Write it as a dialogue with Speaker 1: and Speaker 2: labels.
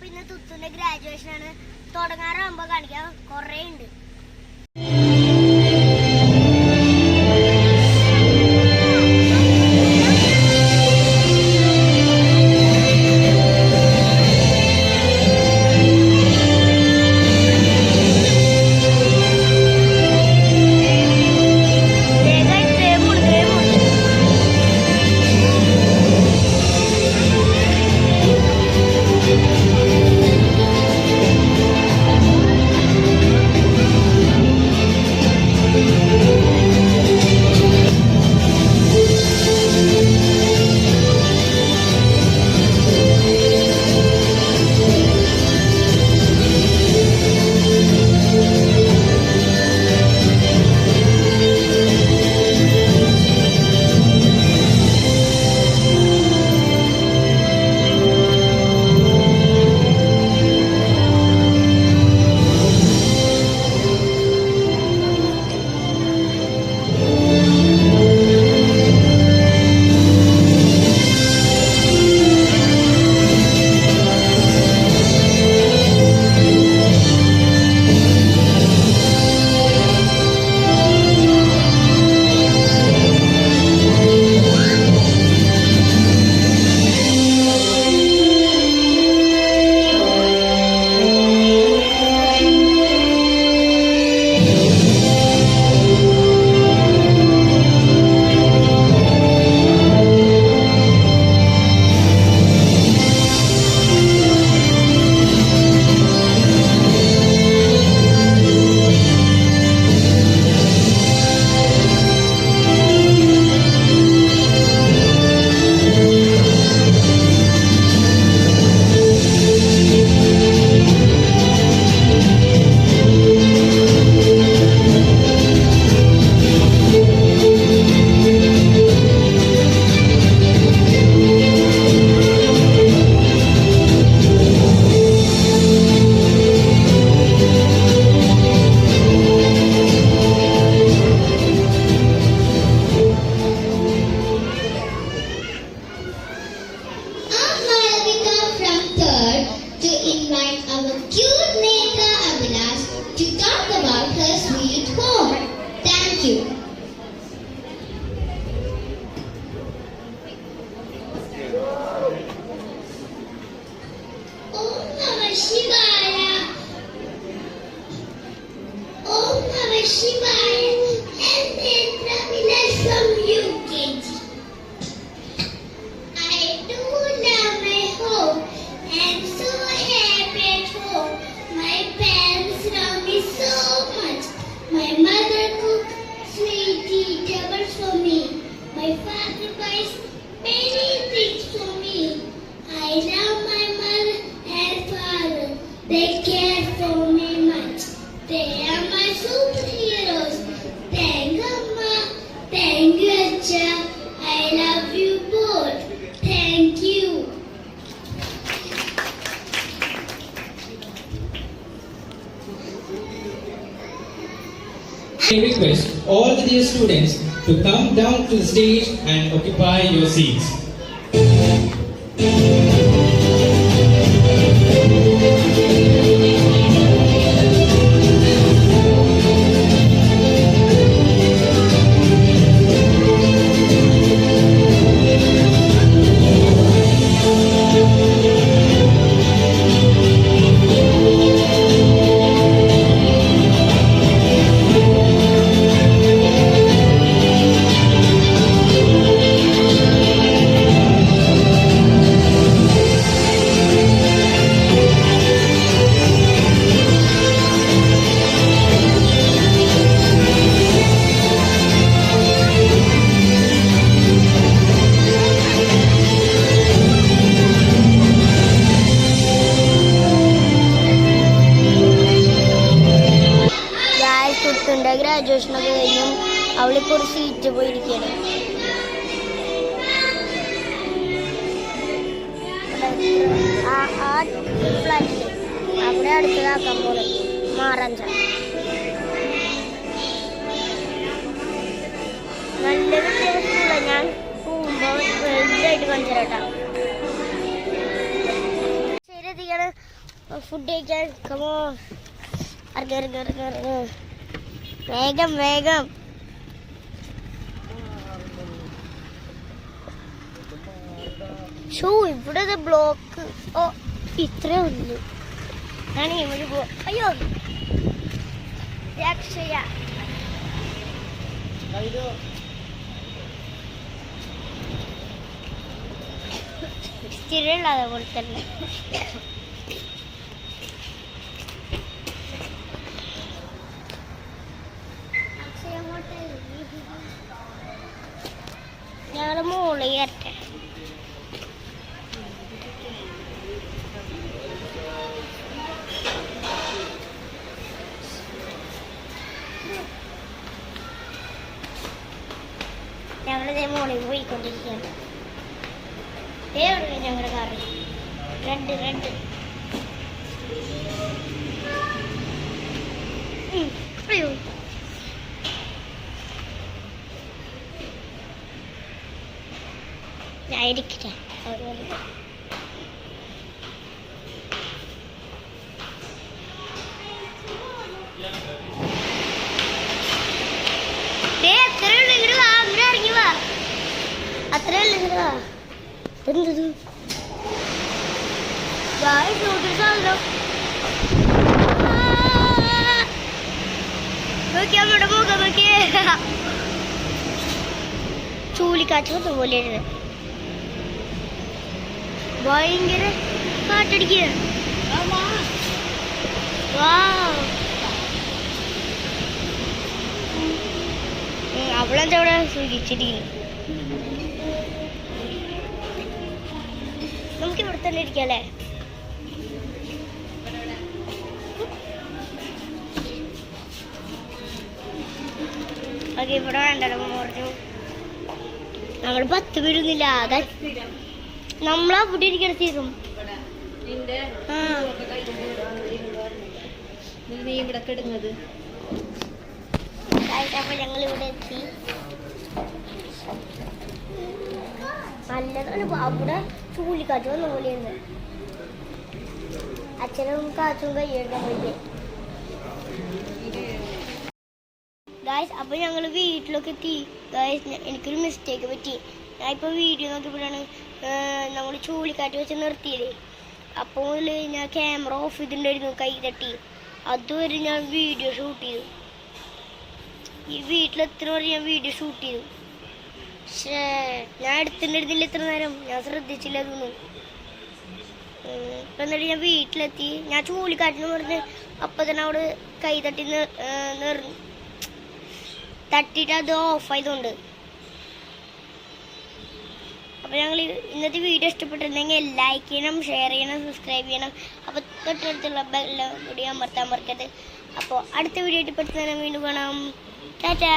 Speaker 1: ഇന്ന് തുത്തുന്റെ ഗ്രാജുവേഷൻ ആണ്. തുടങ്ങാറാകുമ്പോ കാണിക്കാൻ കൊറേ ഉണ്ട്.
Speaker 2: They care for me much. They are my superheroes. Thank Amma. Thank you, Acha. I love you both. Thank you.
Speaker 3: I request all the dear students to come down to the stage and occupy your seats.
Speaker 1: Graduation ഒക്കെ കഴിഞ്ഞും അവളിപ്പോൾ ഒരു seat പോയിരിക്കുകയാണ്. ആ ഫ്ലാറ്റിൽ അവിടെ അടുത്തതാക്കാൻ പോലെ മാറാൻ നല്ലൊരു സ്കൂള. ഞാൻ പോകുമ്പോൾ വലുതായിട്ട് കാണിച്ചു തരാം. ശരി, ഫുഡ് കഴിക്കാൻ കമോ ഇറങ്ങ വേഗം വേഗം. ഷോ ഇവിടെ ബ്ലോക്ക്. ഓ ഇത്രേ ഉള്ളു. ഞാൻ ഇവിടെ അയ്യോ രക്ഷയ. സ്ഥിരമുള്ള അതേപോലെ തന്നെ. ഞങ്ങള് മോള് കയറട്ടെ. ഞങ്ങളിതേ മോളിൽ പോയിക്കൊണ്ടിരിക്കുകയാണ്. ഞങ്ങളുടെ കാറ് റെഡ് അയ്യോ ഞാൻ ഇരിക്കട്ടെ. അത്രയല്ല ഇങ്ങോട്ട് വാ. എന്തത് നോക്കിയാ നമ്മുടെ മുഖം നോക്കിയേ. ചൂലിക്കാറ്റ് വന്ന പോലെയായിരുന്നു. ഭയങ്കര കാറ്റടിക്കുക. അവളെന്താ അവിടെ സൂചിച്ചിരിക്കുന്നു. നമുക്ക് ഇവിടെ തന്നെ ഇരിക്കാം അല്ലേ? ഓക്കെ ഇവിടെ വേണ്ടല്ലോ പറഞ്ഞു. ഞങ്ങൾ 10 പേരൊന്നുമില്ല. അതാ നമ്മളവിടെ ഇരിക്കണ തീരും. അപ്പൊ ഞങ്ങൾ ഇവിടെ എത്തി. നല്ലതാണ്. അവിടെ ചൂലിക്കാറ്റ് വന്ന പോലെയുണ്ട്. അച്ഛനും കാറ്റും കൈയെടുക്കാൻ പോയി. ഗായ്സ് അപ്പൊ ഞങ്ങൾ വീട്ടിലൊക്കെ എത്തി. ഗായ്സ് എനിക്കൊരു മിസ്റ്റേക്ക് പറ്റി. ഞാൻ ഇപ്പൊ വീഡിയോ നോക്കിയപ്പോഴാണ് നമ്മൾ ചൂലിക്കാറ്റ് വെച്ച് നിർത്തിയത്. അപ്പോൾ ഞാൻ ക്യാമറ ഓഫ് ചെയ്തിട്ടുണ്ടായിരുന്നു. കൈ തട്ടി അതുവരെ ഞാൻ വീഡിയോ ഷൂട്ട് ചെയ്തു. ഈ വീട്ടിലെത്ര വരെ ഞാൻ വീഡിയോ ഷൂട്ട് ചെയ്തു. പക്ഷേ ഞാൻ എടുത്തിട്ടുണ്ടായിരുന്നില്ല ഇത്ര നേരം. ഞാൻ ശ്രദ്ധിച്ചില്ല തോന്നുന്നു. ഇപ്പം എന്നിട്ട് ഞാൻ വീട്ടിലെത്തി. ഞാൻ ചൂലിക്കാറ്റിന് പറഞ്ഞ് അപ്പം തന്നെ അവിടെ കൈ തട്ടി തട്ടിയിട്ട് അത് ഓഫായതുകൊണ്ട്. അപ്പോൾ ഞങ്ങൾ ഇന്നത്തെ വീഡിയോ ഇഷ്ടപ്പെട്ടിട്ടുണ്ടെങ്കിൽ ലൈക്ക് ചെയ്യണം, ഷെയർ ചെയ്യണം, സബ്സ്ക്രൈബ് ചെയ്യണം. അപ്പോൾ തൊട്ടടുത്തുള്ള ബെല്ലും കൂടി അമർത്താൻ മറക്കരുത്. അപ്പോൾ അടുത്ത വീഡിയോ ആയിട്ട് പെട്ടെന്ന് വീണ്ടും കാണാം. ടാറ്റാ.